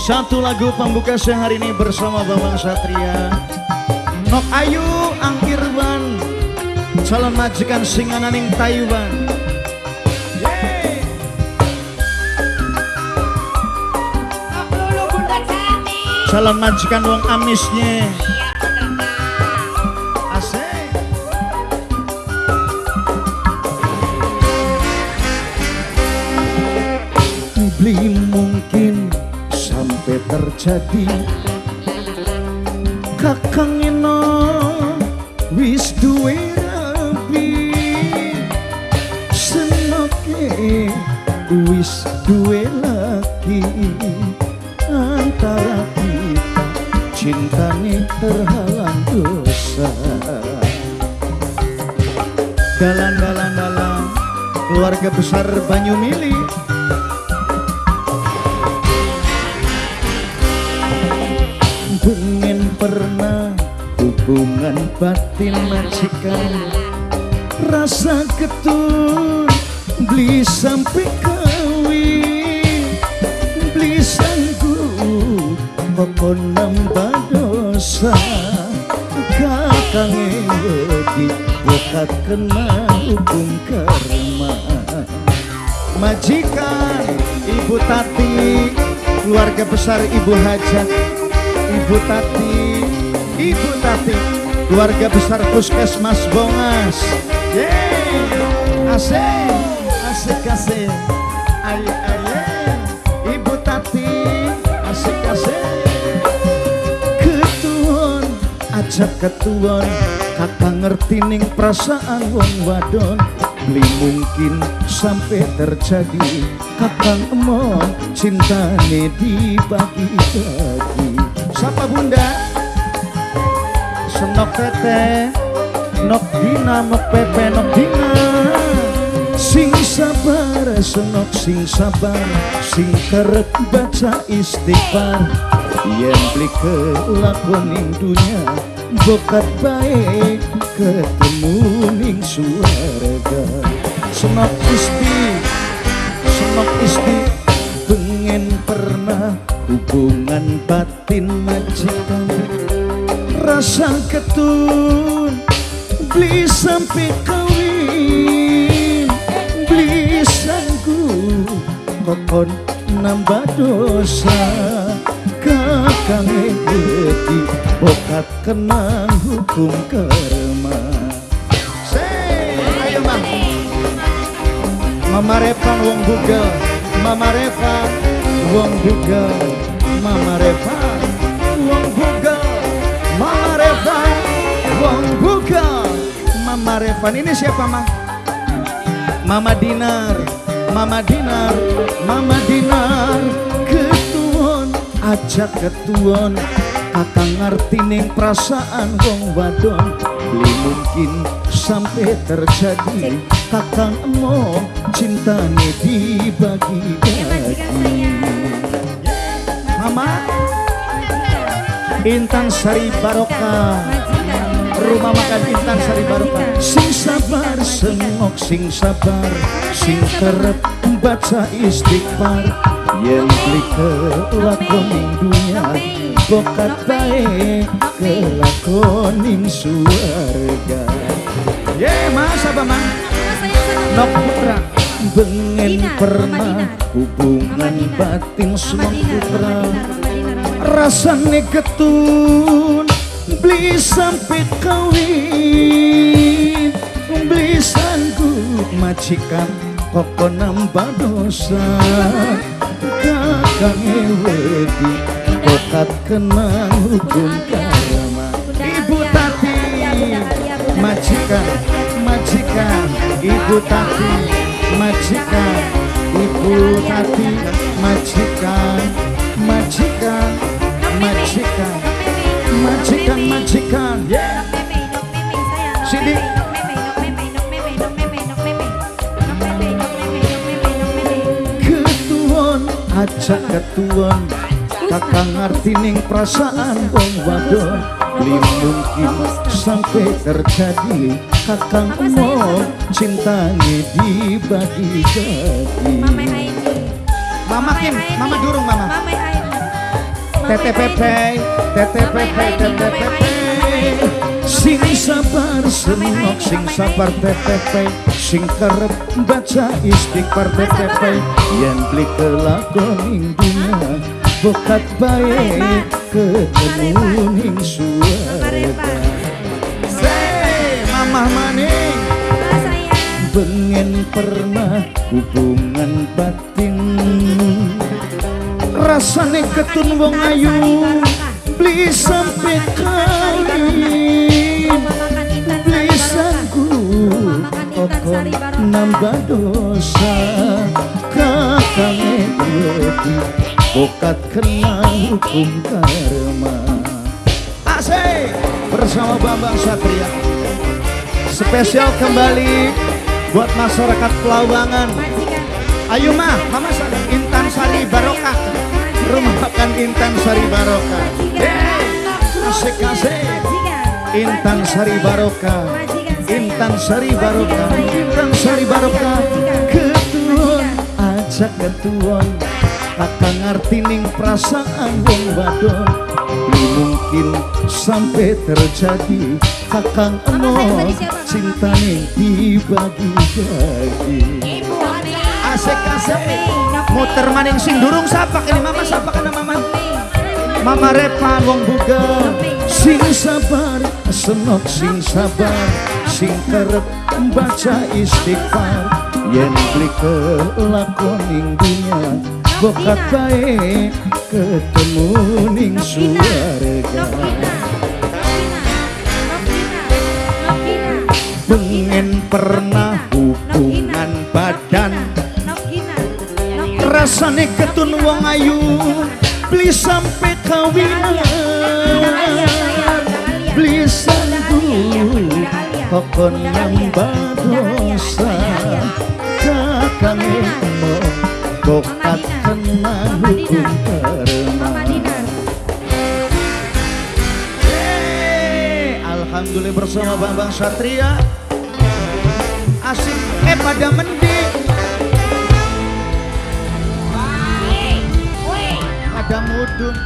Satu lagu pembuka siang hari ini bersama Bambang Satria, Nok Ayu Angkirban, calon majikan Singananing Taiwan. Calon majikan wong amisnya. Asik. Beli mungkin sampai terjadi kakang ino wis duwe rabi, senoke wis duwe laki, antara kita cintane terhalang dosa. Dalam keluarga besar Banyumili, pengen pernah hubungan batin majikan, rasa ketun beli sampai kawin, beli sanggup pokok nambah dosa. Kakang wedi bukat kena hukum karma. Majikan Ibu Tati, keluarga besar Ibu Hajat, Ibu Tati, keluarga besar Puskesmas Bongas. Yeay, asik, aye, Ibu Tati, asik. Ketuon, ajak ketuon, kakak ngerti ning perasaan wong wadon. Beli mungkin sampai terjadi, kakang emon cintane dibagi-bagi. Sapa Bunda? Senok tete, nok dina, nok pepe, nok dina. Sing sabar, senok sing sabar, sing kerep baca istighfar. Yen beli kelakon ning dunia, bokat baik ketemu ning suarga. Senok isti, pengen pernah hubungan batin majikan, rasa ketun beli sampai kawin, beli sanggup kokon nambah dosa. Kakang wedi bokat kena hukum karma. Ayo Bang, Mama Reva wong Buga, Mama Reva wong Buga, Mama Reva wong Buga, Mama Reva wong Buga, Mama Reva. Ini siapa Mah? Mama Dinar, Mama Dinar, Mama Dinar. Ketuon, ajak ketuon, kakang ngerti ning perasaan wong wadon. Beli mungkin sampai terjadi, kakang emo cintane dibagi-bagi. Mama Intan Sari Barokah, rumah makan Intan Sari Barokah. Sing sabar senok, sing sabar, sing kerep baca istighfar. Yen beli kelakoning dunia, bokat baik kelakoning suarga. Mas apa Mang? Nok Putra, bengen pernah hubungan batin semang putra, rasane ketun beli sampai kawin, beli sanggup majikan koko nambah dosa. Kakang wedi bokat kena hukum karma. Ibu Tati, majikan, Ibu Tati, majikan, Ibu Tati, majikan, Sini. Ketuon, ajak ketuon, kakang ngerti ning perasaan wong wadon. Beli mungkin sampai terjadi, kakang emo cintane dibagi-bagi. Mama Haini, Mama Kim, Mama Durung Mama. Mama Haini. TTPP sing sabar senok sing sabar TTP sing kerep baca istighfar TTP yen beli kelakoning dunia bokat baik ketemu ning suarga Mama maning bengen pernah hubungan batin rasane ketun wong ayu beli sampai kali beli sanggup okon nambah dosa kakange wedi bokat kena hukum karma asik bersama Bambang Satria spesial kembali buat masyarakat Pelawangan. Ayo mah, mama Intan Sari Barokah, rumah makan Intan Sari Barokah. Asik-asik. Intan Sari Barokah, Intan Sari Barokah, Intan Sari Barokah. Ketuan, ajak ketuan, kakak ngerti ning perasaan wong wadon. Mungkin sampai terjadi kakang emo cinta nih dibagi-bagi asik-asik muter maning sing durung sapa ini mama sapa kena mama Repa wong buga sing sabar senok sing sabar sing kerep baca istighfar yen beli kelakoning dunia bokat baik ketemu ning suarga pengen pernah hubungan badan rasane ketun wong ayu beli sampai kawinan beli sanggup kokon nambah dosa kakange bokat kena hukum karma. Alhamdulillah bersama Bambang Satria asik pada mending pada mudun